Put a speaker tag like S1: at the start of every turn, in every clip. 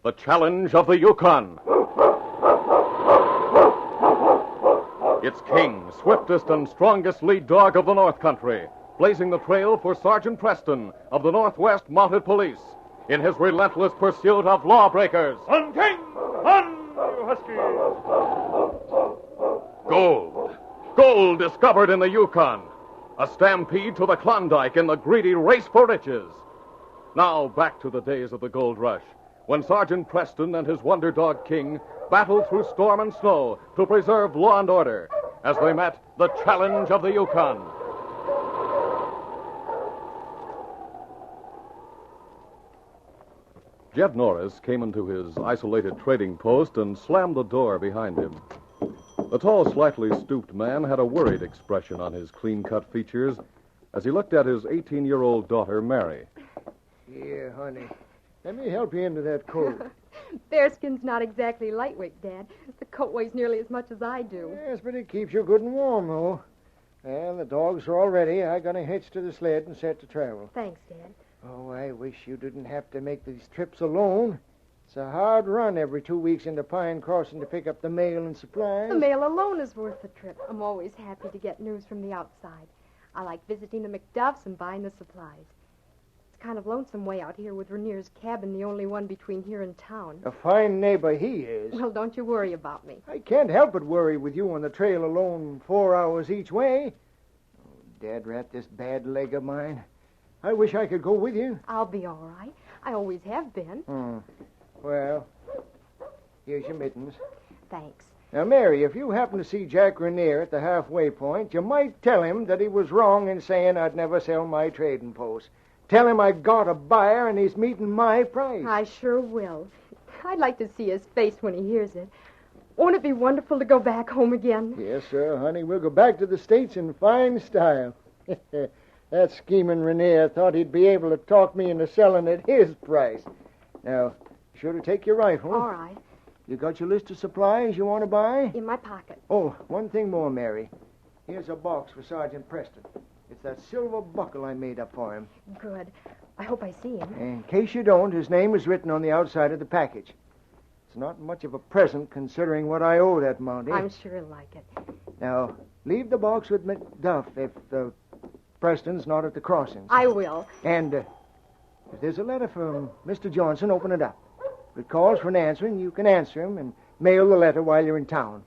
S1: The challenge of the Yukon. It's King, swiftest and strongest lead dog of the North Country, blazing the trail for Sergeant Preston of the Northwest Mounted Police in his relentless pursuit of lawbreakers.
S2: On, King! On, you huskies!
S1: Gold. Gold discovered in the Yukon. A stampede to the Klondike in the greedy race for riches. Now back to the days of the gold rush, when Sergeant Preston and his wonder dog King battled through storm and snow to preserve law and order as they met the challenge of the Yukon. Jed Norris came into his isolated trading post and slammed the door behind him. The tall, slightly stooped man had a worried expression on his clean-cut features as he looked at his 18-year-old daughter, Mary.
S3: Here, honey. Let me help you into that coat.
S4: Bearskin's not exactly lightweight, Dad. The coat weighs nearly as much as I do.
S3: Yes, but it keeps you good and warm, though. Well, the dogs are all ready. I got a hitch to the sled and set to travel.
S4: Thanks, Dad.
S3: Oh, I wish you didn't have to make these trips alone. It's a hard run every 2 weeks into Pine Crossing to pick up the mail and supplies.
S4: The mail alone is worth the trip. I'm always happy to get news from the outside. I like visiting the McDuffs and buying the supplies. It's kind of lonesome way out here with Rainier's cabin, the only one between here and town.
S3: A fine neighbor he is.
S4: Well, don't you worry about me.
S3: I can't help but worry with you on the trail alone 4 hours each way. Oh, Dad rat, this bad leg of mine. I wish I could go with you.
S4: I'll be all right. I always have been.
S3: Well, here's your mittens.
S4: Thanks.
S3: Now, Mary, if you happen to see Jack Rainier at the halfway point, you might tell him that he was wrong in saying I'd never sell my trading post. Tell him I got a buyer and he's meeting my price.
S4: I sure will. I'd like to see his face when he hears it. Won't it be wonderful to go back home again?
S3: Yes, sir, honey. We'll go back to the States in fine style. That scheming Rainier thought he'd be able to talk me into selling at his price. Now, sure to take your rifle.
S4: All right.
S3: You got your list of supplies you want to buy?
S4: In my pocket.
S3: Oh, one thing more, Mary. Here's a box for Sergeant Preston. It's that silver buckle I made up for him.
S4: Good. I hope I see him.
S3: In case you don't, his name is written on the outside of the package. It's not much of a present considering what I owe that Mountie.
S4: I'm sure he'll like it.
S3: Now, leave the box with McDuff if Preston's not at the crossings.
S4: I will.
S3: And if there's a letter from Mr. Johnson, open it up. If it calls for an answering, you can answer him and mail the letter while you're in town.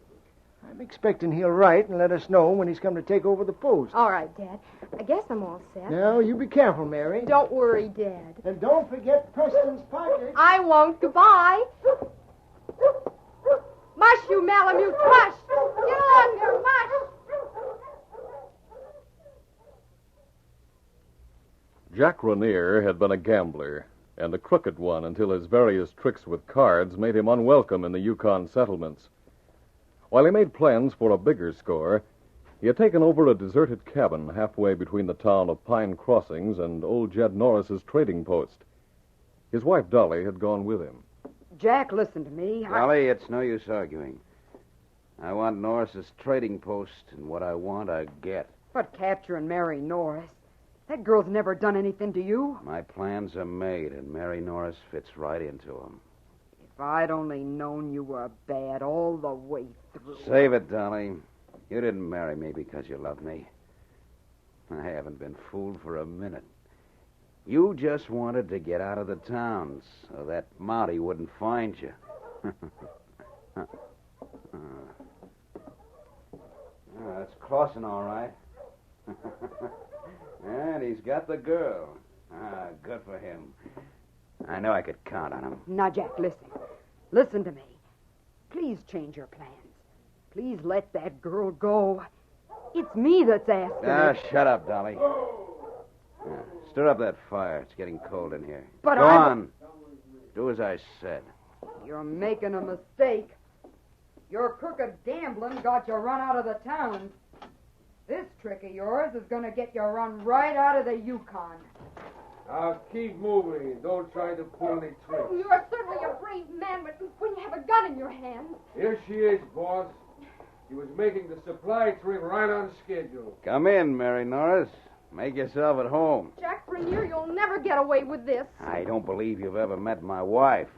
S3: I'm expecting he'll write and let us know when he's come to take over the post.
S4: All right, Dad. I guess I'm all set.
S3: Now, you be careful, Mary.
S4: Don't worry, Dad.
S3: And don't forget Preston's pocket.
S4: I won't. Goodbye. Mush, you Malamute, mush! Get along there, mush!
S1: Jack Rainier had been a gambler, and a crooked one until his various tricks with cards made him unwelcome in the Yukon settlements. While he made plans for a bigger score, he had taken over a deserted cabin halfway between the town of Pine Crossings and old Jed Norris's trading post. His wife, Dolly, had gone with him.
S5: Jack, listen to me.
S6: Dolly, it's no use arguing. I want Norris's trading post, and what I want, I get.
S5: But capturing Mary Norris, that girl's never done anything to you.
S6: My plans are made, and Mary Norris fits right into them.
S5: If I'd only known you were bad all the way through.
S6: Save it, Dolly. You didn't marry me because you loved me. I haven't been fooled for a minute. You just wanted to get out of the towns so that Mountie wouldn't find you. That's crossing all right. And he's got the girl. Good for him. I know I could count on him.
S5: Now, Jack, listen. Listen to me. Please change your plans. Please let that girl go. It's me that's asking.
S6: Shut up, Dolly. Stir up that fire. It's getting cold in here.
S5: But
S6: Go on. Do as I said.
S5: You're making a mistake. Your crooked gambling got you run out of the towns. This trick of yours is going to get you run right out of the Yukon.
S7: Now, keep moving. Don't try to pull any tricks.
S4: You are certainly a brave man, but when you have a gun in your hand...
S7: Here she is, boss. She was making the supply trip right on schedule.
S6: Come in, Mary Norris. Make yourself at home.
S4: Jack Rainier, you'll never get away with this.
S6: I don't believe you've ever met my wife.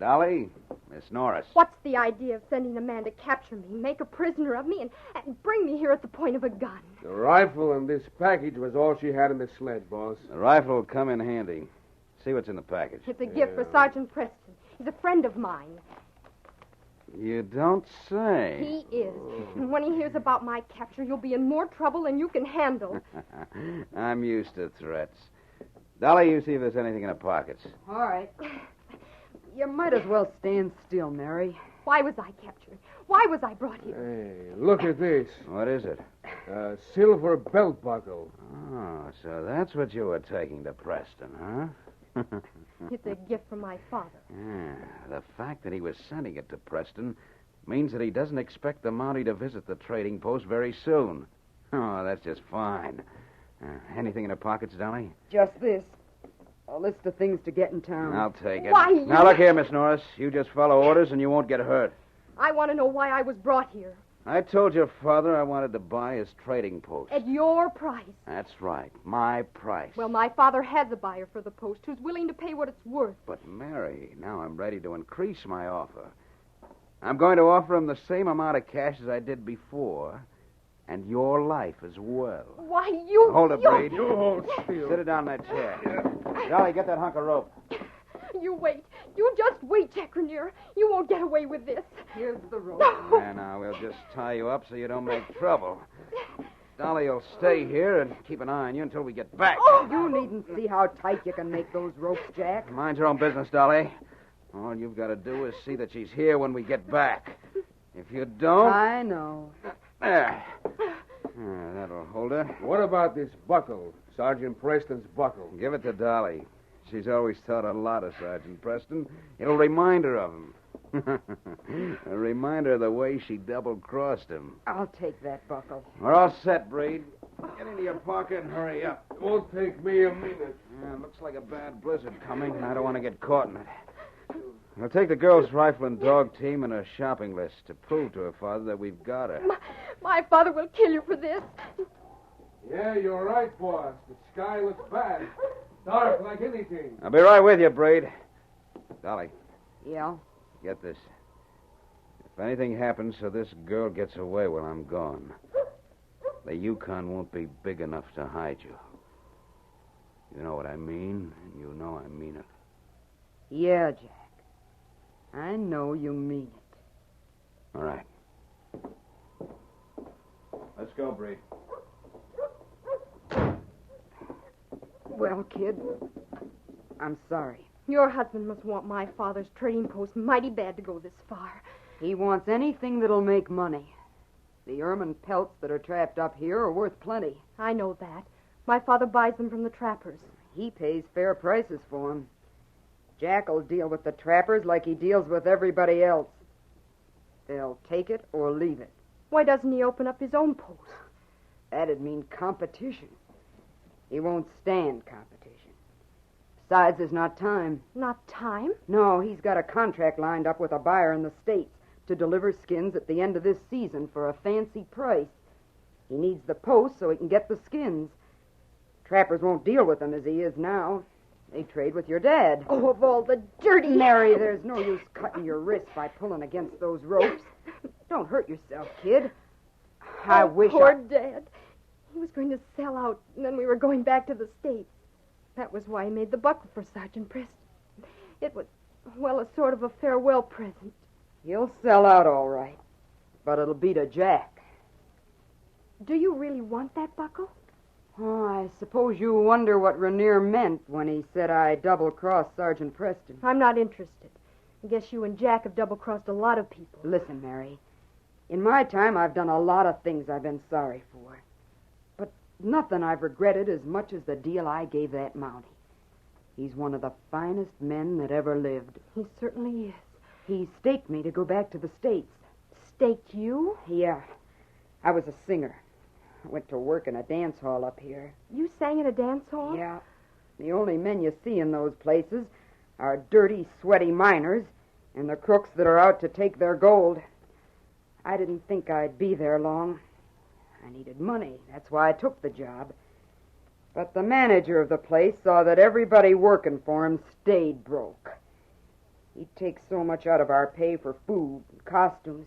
S6: Dolly, Miss Norris.
S4: What's the idea of sending a man to capture me, make a prisoner of me, and bring me here at the point of a gun?
S7: The rifle and this package was all she had in the sled, boss.
S6: The rifle will come in handy. See what's in the package.
S4: It's a gift for Sergeant Preston. He's a friend of mine.
S6: You don't say.
S4: He is. And when he hears about my capture, you'll be in more trouble than you can handle.
S6: I'm used to threats. Dolly, you see if there's anything in the pockets.
S5: All right. You might as well stand still, Mary.
S4: Why was I captured? Why was I brought here?
S7: Hey, look at this.
S6: What is it?
S7: A silver belt buckle.
S6: Oh, so that's what you were taking to Preston, huh?
S4: It's a gift from my father.
S6: Yeah, the fact that he was sending it to Preston means that he doesn't expect the Mountie to visit the trading post very soon. Oh, that's just fine. Anything in the pockets, Dolly?
S5: Just this. A list of things to get in town.
S6: I'll take it.
S4: Why,
S6: Now, look here, Miss Norris. You just follow orders and you won't get hurt.
S4: I want to know why I was brought here.
S6: I told your father I wanted to buy his trading post.
S4: At your price.
S6: That's right. My price.
S4: Well, my father has a buyer for the post who's willing to pay what it's worth.
S6: But, Mary, now I'm ready to increase my offer. I'm going to offer him the same amount of cash as I did before, and your life as well.
S4: Why, you...
S6: Hold it, Breed.
S7: You hold still.
S6: Sit it down in that chair. Dolly, get that hunk of rope.
S4: You wait. You just wait, Jack Rainier. You won't get away with this.
S5: Here's the rope.
S6: And now we'll just tie you up so you don't make trouble. Dolly will stay here and keep an eye on you until we get back.
S5: You needn't see how tight you can make those ropes, Jack.
S6: Mind your own business, Dolly. All you've got to do is see that she's here when we get back. If you don't...
S5: I know.
S6: There. That'll hold her.
S7: What about this buckle? Sergeant Preston's buckle.
S6: Give it to Dolly. She's always thought a lot of Sergeant Preston. It'll remind her of him. A reminder of the way she double-crossed him.
S5: I'll take that buckle.
S6: We're all set, Breed. Get into your pocket and hurry up.
S7: It won't take me a minute.
S6: It looks like a bad blizzard coming, and I don't want to get caught in it. I'll take the girl's rifle and dog team and her shopping list to prove to her father that we've got her.
S4: My father will kill you for this.
S7: Yeah, you're right, boss. The sky looks bad. Dark like anything.
S6: I'll be right with you, Braid. Dolly,
S5: Yeah?
S6: get this. If anything happens so this girl gets away while I'm gone, the Yukon won't be big enough to hide you. You know what I mean, and you know I mean it.
S5: Yeah, Jack. I know you mean it.
S6: All right. Let's go, Braid.
S5: Well, kid, I'm sorry.
S4: Your husband must want my father's trading post mighty bad to go this far.
S5: He wants anything that'll make money. The ermine pelts that are trapped up here are worth plenty.
S4: I know that. My father buys them from the trappers.
S5: He pays fair prices for them. Jack'll deal with the trappers like he deals with everybody else. They'll take it or leave it.
S4: Why doesn't he open up his own post?
S5: That'd mean competition. He won't stand competition. Besides, there's not time.
S4: Not time?
S5: No, he's got a contract lined up with a buyer in the States to deliver skins at the end of this season for a fancy price. He needs the post so he can get the skins. Trappers won't deal with him as he is now. They trade with your dad.
S4: Oh, of all the dirty...
S5: Mary, there's no use cutting your wrist by pulling against those ropes. Don't hurt yourself, kid. I wish
S4: Poor Dad. He was going to sell out, and then we were going back to the States. That was why he made the buckle for Sergeant Preston. It was, well, a sort of a farewell present.
S5: He'll sell out all right, but it'll be to Jack.
S4: Do you really want that buckle?
S5: Oh, I suppose you wonder what Rainier meant when he said I double-crossed Sergeant Preston.
S4: I'm not interested. I guess you and Jack have double-crossed a lot of people.
S5: Listen, Mary. In my time, I've done a lot of things I've been sorry for. But nothing I've regretted as much as the deal I gave that Mountie. He's one of the finest men that ever lived.
S4: He certainly is.
S5: He staked me to go back to the States.
S4: Staked you?
S5: Yeah. I was a singer. I went to work in a dance hall up here.
S4: You sang at a dance hall?
S5: Yeah. The only men you see in those places are dirty, sweaty miners and the crooks that are out to take their gold. I didn't think I'd be there long. I needed money. That's why I took the job. But the manager of the place saw that everybody working for him stayed broke. He'd take so much out of our pay for food and costumes.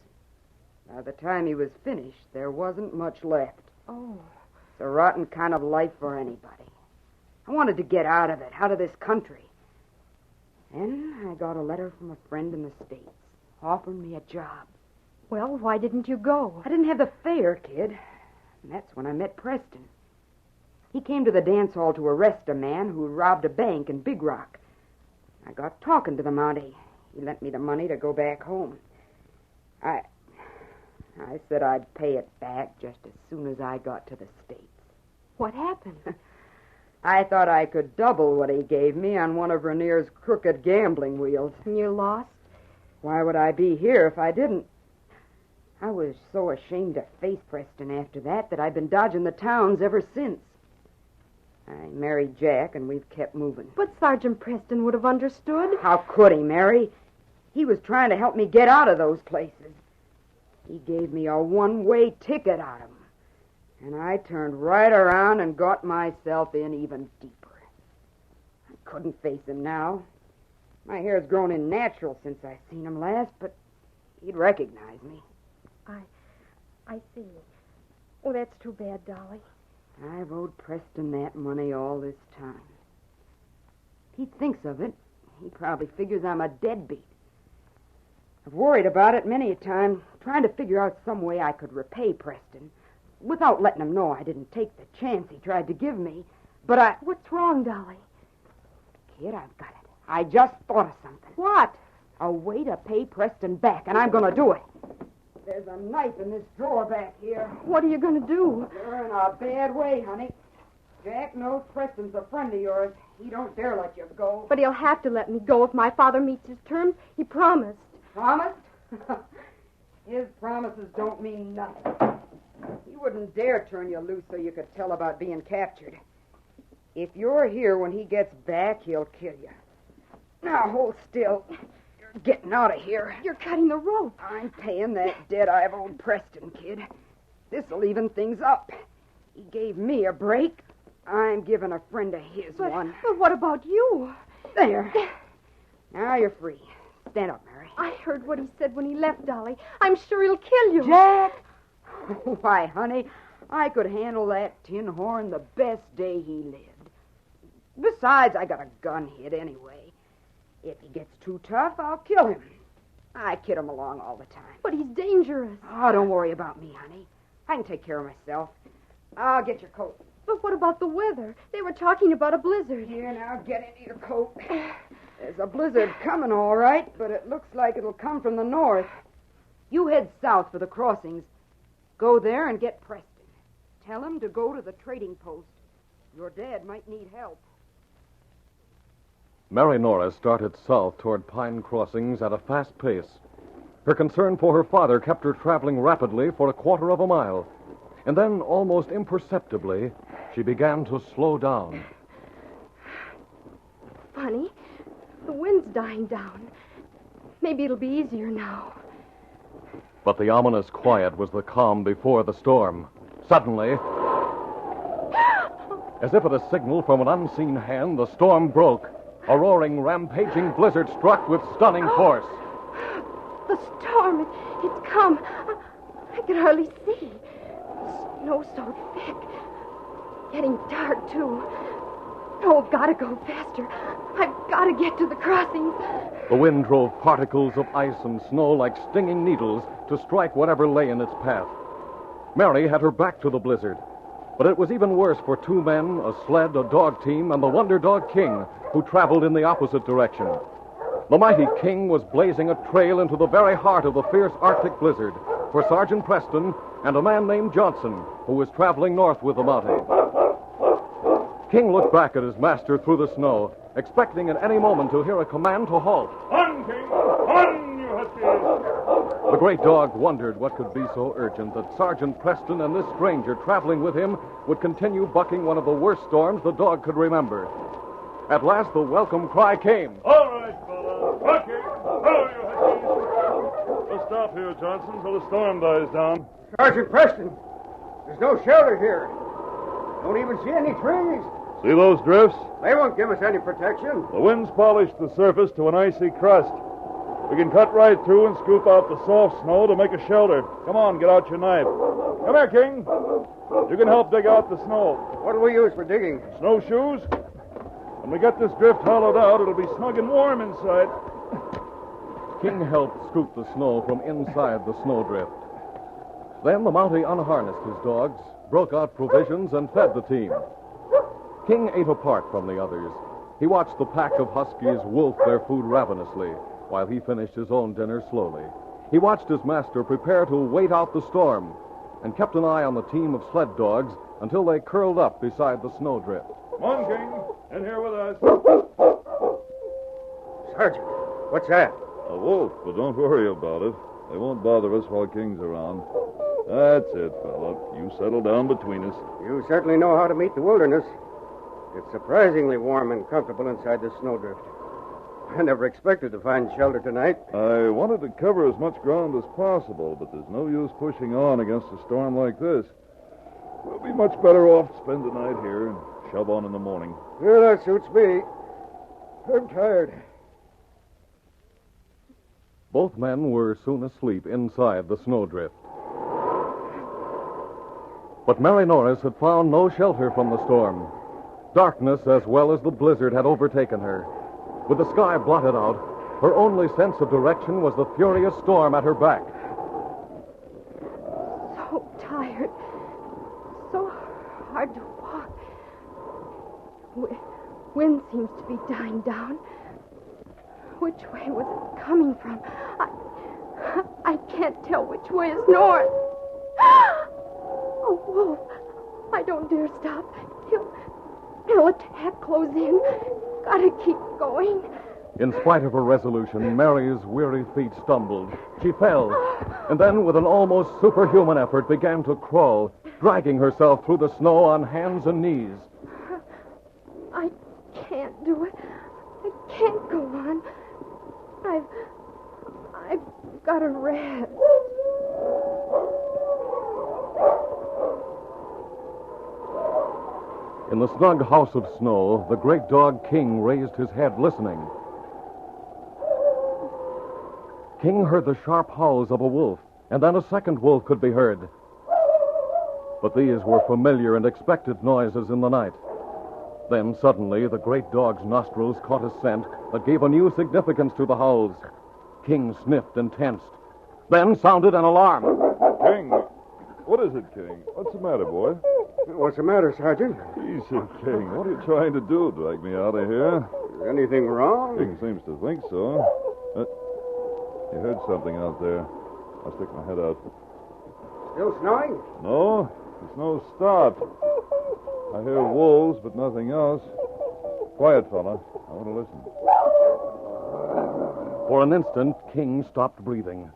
S5: By the time he was finished, there wasn't much left.
S4: Oh.
S5: It's a rotten kind of life for anybody. I wanted to get out of it, out of this country. Then I got a letter from a friend in the States offering me a job.
S4: Well, why didn't you go?
S5: I didn't have the fare, kid. And that's when I met Preston. He came to the dance hall to arrest a man who robbed a bank in Big Rock. I got talking to the Mountie. He lent me the money to go back home. I said I'd pay it back just as soon as I got to the States.
S4: What happened?
S5: I thought I could double what he gave me on one of Rainier's crooked gambling wheels.
S4: You lost?
S5: Why would I be here if I didn't? I was so ashamed to face Preston after that I've been dodging the towns ever since. I married Jack, and we've kept moving.
S4: But Sergeant Preston would have understood.
S5: How could he, Mary? He was trying to help me get out of those places. He gave me a one-way ticket out of them. And I turned right around and got myself in even deeper. I couldn't face him now. My hair's grown in natural since I seen him last, but he'd recognize me.
S4: I see. Oh, that's too bad, Dolly.
S5: I've owed Preston that money all this time. If he thinks of it, he probably figures I'm a deadbeat. I've worried about it many a time, trying to figure out some way I could repay Preston, without letting him know I didn't take the chance he tried to give me. But
S4: What's wrong, Dolly?
S5: Kid, I've got it. I just thought of something.
S4: What?
S5: A way to pay Preston back, and I'm going to do it. There's a knife in this drawer back here.
S4: What are you going to do?
S5: You're in a bad way, honey. Jack knows Preston's a friend of yours. He don't dare let you go.
S4: But he'll have to let me go if my father meets his terms. He promised.
S5: Promised? His promises don't mean nothing. He wouldn't dare turn you loose so you could tell about being captured. If you're here when he gets back, he'll kill you. Now, hold still. You're getting out of here.
S4: You're cutting the rope.
S5: I'm paying that debt I've owed Preston, kid. This'll even things up. He gave me a break. I'm giving a friend of his one.
S4: But what about you?
S5: There. Now you're free. Stand up, Mary.
S4: I heard what he said when he left, Dolly. I'm sure he'll kill you.
S5: Jack? Why, honey, I could handle that tin horn the best day he lived. Besides, I got a gun hit anyway. If he gets too tough, I'll kill him. I kid him along all the time.
S4: But he's dangerous.
S5: Oh, don't worry about me, honey. I can take care of myself. I'll get your coat.
S4: But what about the weather? They were talking about a blizzard.
S5: Here, now, get into your coat. There's a blizzard coming, all right, but it looks like it'll come from the north. You head south for the crossings. Go there and get Preston. Tell him to go to the trading post. Your dad might need help.
S1: Mary Norris started south toward Pine Crossings at a fast pace. Her concern for her father kept her traveling rapidly for a quarter of a mile. And then, almost imperceptibly, she began to slow down.
S4: Funny. The wind's dying down. Maybe it'll be easier now.
S1: But the ominous quiet was the calm before the storm. Suddenly, as if at a signal from an unseen hand, the storm broke. A roaring, rampaging blizzard struck with stunning force.
S4: The storm, it's come. I can hardly see. Snow so thick. Getting dark, too. Oh, I've got to go faster. I've got to get to the crossings.
S1: The wind drove particles of ice and snow like stinging needles to strike whatever lay in its path. Mary had her back to the blizzard. But it was even worse for two men, a sled, a dog team, and the Wonder Dog King, who traveled in the opposite direction. The mighty King was blazing a trail into the very heart of the fierce Arctic blizzard for Sergeant Preston and a man named Johnson, who was traveling north with the Mountie. King looked back at his master through the snow, expecting at any moment to hear a command to halt.
S2: On, King! On, you huskies!
S1: The great dog wondered what could be so urgent that Sergeant Preston and this stranger traveling with him would continue bucking one of the worst storms the dog could remember. At last, the welcome cry came.
S2: All right, fellas. Okay. Follow you huskies. We'll stop here, Johnson, till the storm dies down.
S3: Sergeant Preston, there's no shelter here. Don't even see any trees.
S2: See those drifts?
S3: They won't give us any protection.
S2: The wind's polished the surface to an icy crust. We can cut right through and scoop out the soft snow to make a shelter. Come on, get out your knife. Come here, King. You can help dig out the snow.
S3: What'll we use for digging?
S2: Snowshoes? When we get this drift hollowed out, it'll be snug and warm inside.
S1: King helped scoop the snow from inside the snowdrift. Then the Mountie unharnessed his dogs, broke out provisions, and fed the team. King ate apart from the others. He watched the pack of huskies wolf their food ravenously, while he finished his own dinner slowly. He watched his master prepare to wait out the storm, and kept an eye on the team of sled dogs until they curled up beside the snowdrift.
S2: Come on, King. In here with us.
S3: Sergeant, what's that?
S2: A wolf, but don't worry about it. They won't bother us while King's around. That's it, fella. You settle down between us.
S3: You certainly know how to meet the wilderness. It's surprisingly warm and comfortable inside this snowdrift. I never expected to find shelter tonight.
S2: I wanted to cover as much ground as possible, but there's no use pushing on against a storm like this. We'll be much better off to spend the night here and shove on in the morning.
S3: Well, that suits me. I'm tired.
S1: Both men were soon asleep inside the snowdrift. But Mary Norris had found no shelter from the storm. Darkness as well as the blizzard had overtaken her. With the sky blotted out, her only sense of direction was the furious storm at her back.
S4: So tired. So hard to walk. Wind seems to be dying down. Which way was it coming from? I can't tell which way is north. A wolf. I don't dare stop. He'll attack, close in. Gotta keep going.
S1: In spite of her resolution, Mary's weary feet stumbled. She fell, and then, with an almost superhuman effort, began to crawl, dragging herself through the snow on hands and knees.
S4: I can't do it. I can't go on. I've got to rest.
S1: In the snug house of snow, the great dog King raised his head, listening. King heard the sharp howls of a wolf, and then a second wolf could be heard. But these were familiar and expected noises in the night. Then, suddenly, the great dog's nostrils caught a scent that gave a new significance to the howls. King sniffed and tensed. Then sounded an alarm.
S2: King! What is it, King? What's the matter, boy?
S3: What's the matter, Sergeant?
S2: Easy, King. What are you trying to do? Drag me out of here?
S3: Is anything wrong?
S2: King seems to think so. You heard something out there. I'll stick my head out.
S3: Still snowing?
S2: No, the snow stopped. I hear wolves, but nothing else. Quiet, fella. I want to listen.
S1: For an instant, King stopped breathing.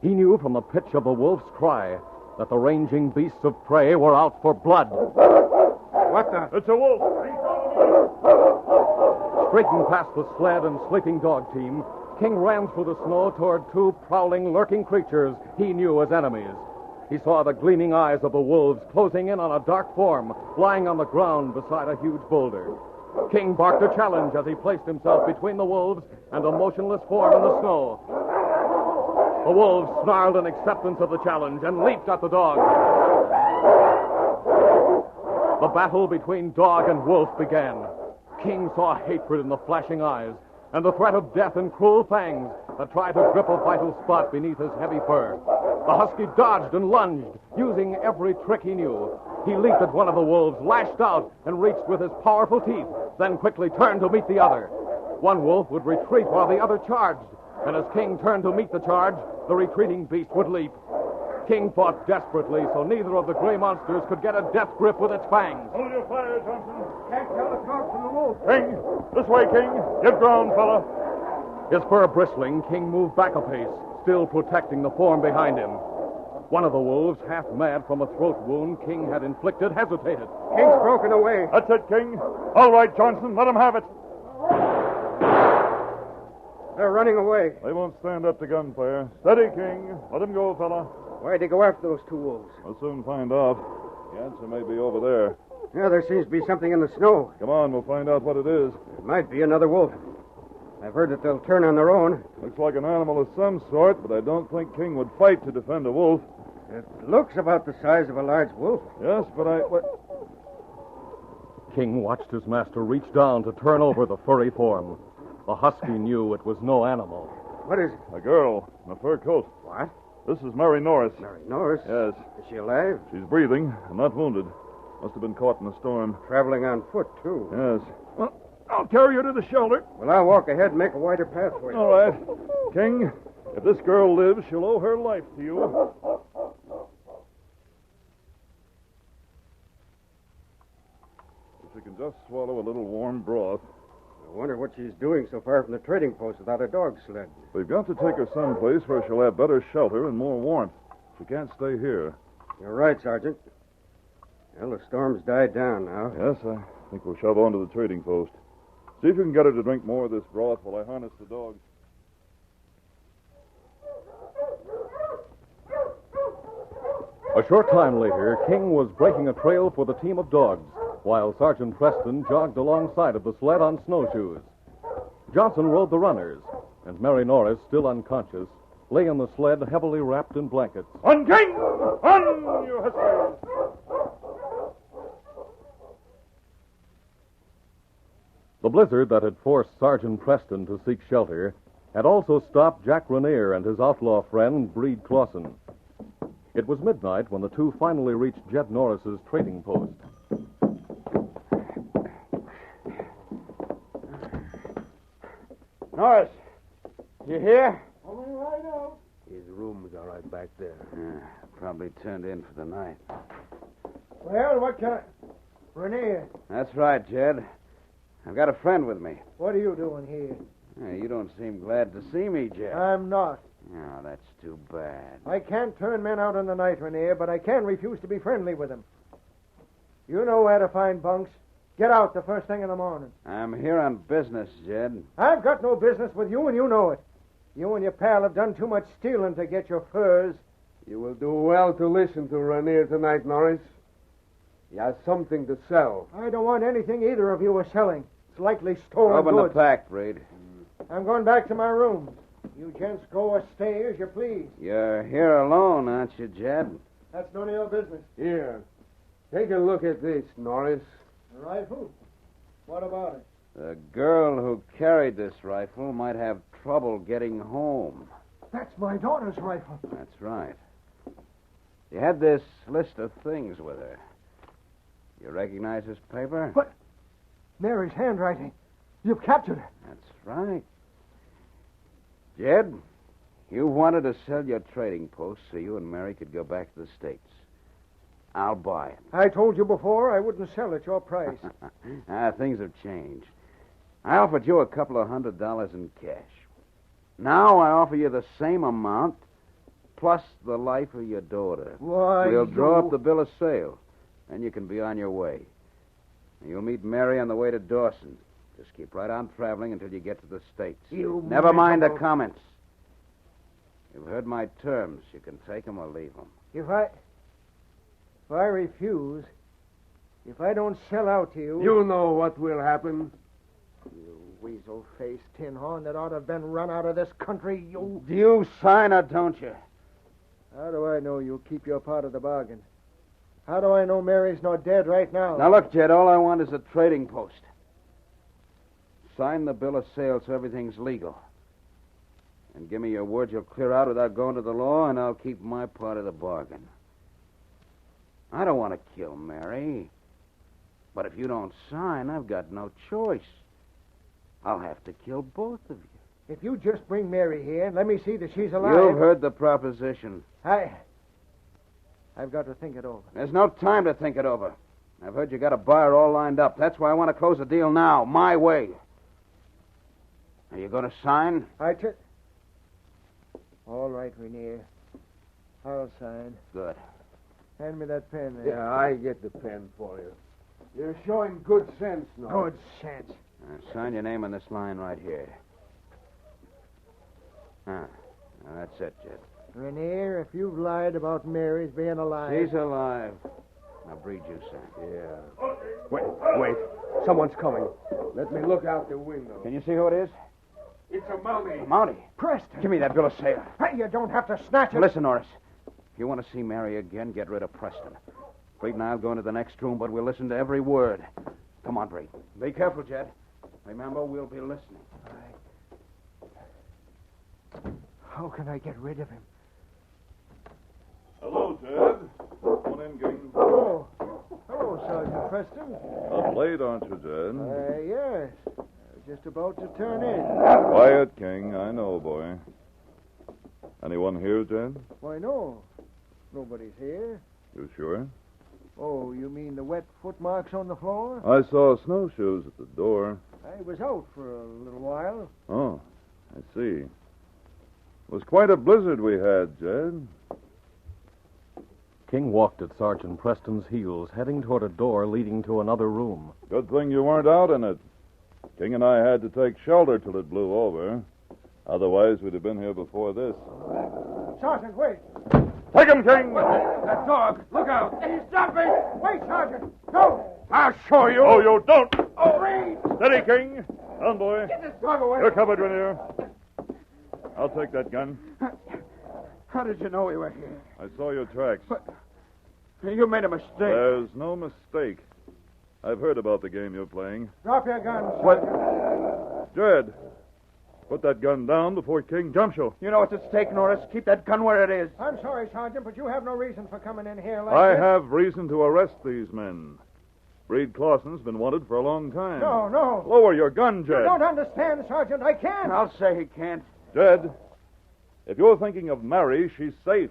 S1: He knew from the pitch of the wolf's cry that the ranging beasts of prey were out for blood.
S3: What the?
S2: It's a wolf.
S1: Streaking past the sled and sleeping dog team, King ran through the snow toward two prowling, lurking creatures he knew as enemies. He saw the gleaming eyes of the wolves closing in on a dark form lying on the ground beside a huge boulder. King barked a challenge as he placed himself between the wolves and a motionless form in the snow. The wolves snarled in acceptance of the challenge and leaped at the dog. The battle between dog and wolf began. King saw hatred in the flashing eyes and the threat of death in cruel fangs that tried to grip a vital spot beneath his heavy fur. The husky dodged and lunged, using every trick he knew. He leaped at one of the wolves, lashed out, and reached with his powerful teeth, then quickly turned to meet the other. One wolf would retreat while the other charged, and as King turned to meet the charge, the retreating beast would leap. King fought desperately, so neither of the gray monsters could get a death grip with its fangs.
S2: Hold your fire, Johnson.
S3: Can't tell the talk from the wolf.
S2: King, this way, King. Get ground, fella.
S1: His fur bristling, King moved back a pace, still protecting the form behind him. One of the wolves, half mad from a throat wound King had inflicted, hesitated.
S3: King's broken away.
S2: That's it, King. All right, Johnson, let him have it.
S3: They're running away.
S2: They won't stand up to gunfire. Steady, King. Let him go, fella.
S3: Why'd they go after those two wolves?
S2: We'll soon find out. The answer may be over there.
S3: Yeah, there seems to be something in the snow.
S2: Come on, we'll find out what it is.
S3: It might be another wolf.
S8: I've heard that they'll turn on their own.
S2: Looks like an animal of some sort, but I don't think King would fight to defend a wolf.
S8: It looks about the size of a large wolf.
S2: Yes, but
S1: King watched his master reach down to turn over the furry form. The husky knew it was no animal.
S8: What is it?
S2: A girl in a fur coat.
S8: What?
S2: This is Mary Norris.
S8: Mary Norris?
S2: Yes.
S8: Is she alive?
S2: She's breathing and not wounded. Must have been caught in a storm.
S8: Traveling on foot, too.
S2: Yes. Well, I'll carry her to the shelter.
S8: Well, I'll walk ahead and make a wider path for you.
S2: All right. King, if this girl lives, she'll owe her life to you. If she can just swallow a little warm broth.
S8: I wonder what she's doing so far from the trading post without a dog sled.
S2: We've got to take her someplace where she'll have better shelter and more warmth. She can't stay here.
S8: You're right, Sergeant. Well, the storm's died down now.
S2: Yes, I think we'll shove on to the trading post. See if you can get her to drink more of this broth while I harness the dogs.
S1: A short time later, King was breaking a trail for the team of dogs, while Sergeant Preston jogged alongside of the sled on snowshoes. Johnson rode the runners, and Mary Norris, still unconscious, lay on the sled heavily wrapped in blankets.
S2: On, King! On, you huskies!
S1: The blizzard that had forced Sergeant Preston to seek shelter had also stopped Jack Rainier and his outlaw friend, Breed Clausen. It was midnight when the two finally reached Jed Norris's trading post.
S8: Norris, you here?
S3: Coming right out.
S8: His room's all right back there.
S6: Probably turned in for the night.
S3: Well, what kind of... Rainier,
S6: That's right, Jed. I've got a friend with me.
S3: what are you doing here?
S6: You don't seem glad to see me, Jed.
S3: I'm not.
S6: Oh, that's too bad.
S3: I can't turn men out in the night, Rainier, but I can refuse to be friendly with them. You know where to find bunks. Get out the first thing in the morning.
S6: I'm here on business, Jed.
S3: I've got no business with you, and you know it. You and your pal have done too much stealing to get your furs.
S9: You will do well to listen to Rainier tonight, Norris. He has something to sell.
S3: I don't want anything either of you are selling. It's likely stolen
S6: Open
S3: goods.
S6: the pack, Breed.
S3: I'm going back to my room. You gents go or stay as you please.
S6: You're here alone, aren't you, Jed?
S3: That's none of your business.
S9: Here, take a look at this, Norris.
S3: The rifle? What about it?
S6: The girl who carried this rifle might have trouble getting home.
S3: That's my daughter's rifle.
S6: That's right. She had this list of things with her. You recognize this paper?
S3: What? Mary's handwriting. You've captured her.
S6: That's right. Jed, you wanted to sell your trading post so you and Mary could go back to the States. I'll buy it.
S3: I told you before I wouldn't sell at your price.
S6: Things have changed. I offered you $200 in cash. Now I offer you the same amount, plus the life of your daughter.
S3: Why,
S6: We'll draw up the bill of sale, and you can be on your way. You'll meet Mary on the way to Dawson. Just keep right on traveling until you get to the States.
S3: You
S6: Never mind the
S3: miserable-
S6: comments. You've heard my terms. You can take them or leave them.
S3: If I refuse, if I don't sell out to you...
S9: You know what will happen.
S3: You weasel-faced tin horn that ought to have been run out of this country, you...
S6: Do you sign or don't you?
S3: How do I know you'll keep your part of the bargain? How do I know Mary's not dead right now?
S6: Now, look, Jed, all I want is a trading post. Sign the bill of sale so everything's legal. And give me your word you'll clear out without going to the law, and I'll keep my part of the bargain. I don't want to kill Mary. But if you don't sign, I've got no choice. I'll have to kill both of you.
S3: If you just bring Mary here and let me see that she's alive...
S6: You've heard the proposition.
S3: I've got to think it over.
S6: There's no time to think it over. I've heard you got a buyer all lined up. That's why I want to close the deal now, my way. Are you going to sign?
S3: All right, Rainier. I'll sign.
S6: Good.
S3: Hand me that pen there.
S9: Yeah, I get the pen for you. You're showing good sense, Norris.
S3: Good sense.
S6: Sign your name on this line right here. Now that's it, Jed.
S3: Rainier, if you've lied about Mary's being alive...
S6: She's alive. Now, Breed, you sign.
S9: Yeah. Wait. Someone's coming. Let me look out the window.
S6: Can you see who it is?
S9: It's a Mountie.
S6: Mountie.
S3: Preston.
S6: Give me that bill of sale.
S3: Hey, you don't have to snatch it.
S6: Listen, Norris. If you want to see Mary again, get rid of Preston. Breed and I'll go into the next room, but we'll listen to every word. Come on, Breed. Be careful, Jed. Remember, we'll be listening.
S3: How can I get rid of him?
S2: Hello, Jed. Come in, King.
S3: Oh. Hello, Sergeant Preston.
S2: Up late, aren't you, Jed?
S3: Yes. Just about to turn in.
S2: Quiet, King. I know, boy. Anyone here, Jed?
S3: Why, no. Nobody's here.
S2: You sure?
S3: Oh, you mean the wet footmarks on the floor?
S2: I saw snowshoes at the door.
S3: I was out for a little while.
S2: Oh, I see. It was quite a blizzard we had, Jed.
S1: King walked at Sergeant Preston's heels, heading toward a door leading to another room.
S2: Good thing you weren't out in it. King and I had to take shelter till it blew over. Otherwise, we'd have been here before this.
S3: Sergeant, wait.
S2: Take him, King!
S9: That dog. Look out.
S3: He's jumping. Wait, Sergeant. No.
S9: I'll show you.
S2: Oh, you don't!
S3: Oh, Reed.
S2: Steady, King. Down, boy.
S3: Get this dog away.
S2: You're covered, Rainier. I'll take that gun.
S6: How did you know we were here?
S2: I saw your tracks.
S6: You made a mistake.
S2: There's no mistake. I've heard about the game you're playing.
S3: Drop your gun,
S2: What? Jed, put that gun down before King jumps you.
S6: You know what's at stake, Norris. Keep that gun where it is.
S3: I'm sorry, Sergeant, but you have no reason for coming in here like
S2: I
S3: this.
S2: have reason to arrest these men. Breed Clausen's been wanted for a long time.
S3: No.
S2: Lower your gun, Jed.
S3: You don't understand, Sergeant. I can't.
S6: I'll say he can't.
S2: Jed, if you're thinking of Mary, she's safe.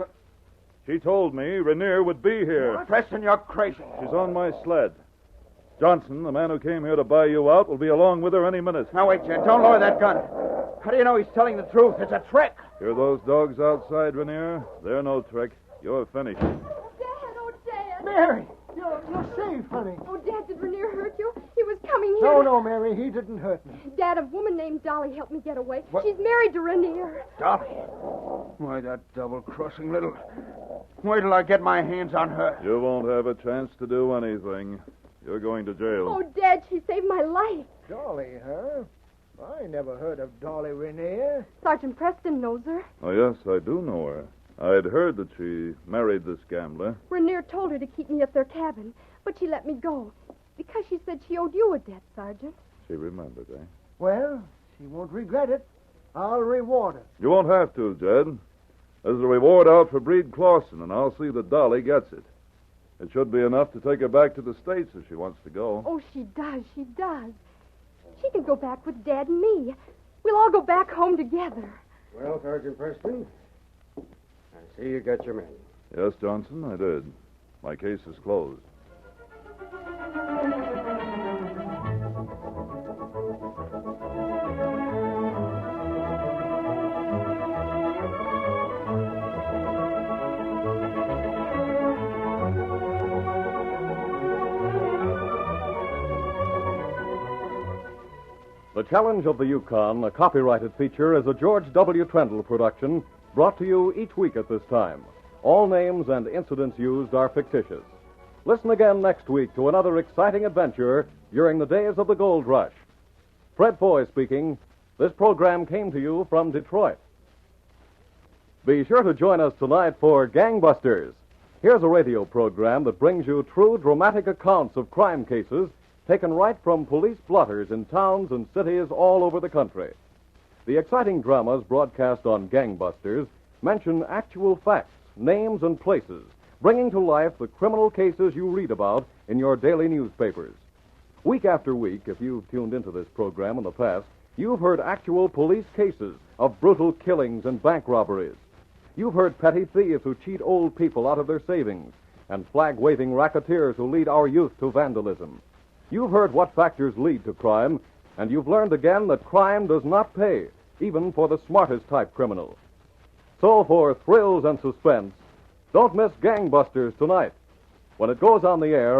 S2: She told me Rainier would be here.
S6: What? Preston, you're crazy.
S2: She's on my sled. Johnson, the man who came here to buy you out, will be along with her any minute.
S6: Now, wait, Jed. Don't lower that gun. How do you know he's telling the truth? It's a trick.
S2: Hear those dogs outside, Rainier? They're no trick. You're finished.
S4: Dad, oh, Dad.
S3: Mary, you're safe, honey.
S4: Oh, Dad, did Rainier hurt you? He was coming here.
S3: No, Mary, he didn't hurt me.
S4: Dad, a woman named Dolly helped me get away.
S6: What?
S4: She's married to Rainier.
S6: Dolly. Why, that double-crossing little... Wait till I get my hands on her.
S2: You won't have a chance to do anything. You're going to jail.
S4: Oh, Dad, she saved my life.
S3: Dolly, huh? I never heard of Dolly Rainier.
S4: Sergeant Preston knows her.
S2: Oh, yes, I do know her. I'd heard that she married this gambler.
S4: Rainier told her to keep me at their cabin, but she let me go because she said she owed you a debt, Sergeant.
S2: She remembered, eh?
S3: Well, she won't regret it. I'll reward her.
S2: You won't have to, Jed. There's a reward out for Breed Clausen, and I'll see that Dolly gets it. It should be enough to take her back to the States if she wants to go.
S4: Oh, she does. She can go back with Dad and me. We'll all go back home together.
S8: Well, Sergeant Preston, I see you got your men.
S2: Yes, Johnson, I did. My case is closed.
S1: The Challenge of the Yukon, a copyrighted feature, is a George W. Trendle production brought to you each week at this time. All names and incidents used are fictitious. Listen again next week to another exciting adventure during the days of the gold rush. Fred Foy speaking. This program came to you from Detroit. Be sure to join us tonight for Gangbusters. Here's a radio program that brings you true dramatic accounts of crime cases taken right from police blotters in towns and cities all over the country. The exciting dramas broadcast on Gangbusters mention actual facts, names, and places, bringing to life the criminal cases you read about in your daily newspapers. Week after week, if you've tuned into this program in the past, you've heard actual police cases of brutal killings and bank robberies. You've heard petty thieves who cheat old people out of their savings and flag-waving racketeers who lead our youth to vandalism. You've heard what factors lead to crime, and you've learned again that crime does not pay, even for the smartest type criminal. So for thrills and suspense, don't miss Gangbusters tonight. When it goes on the air,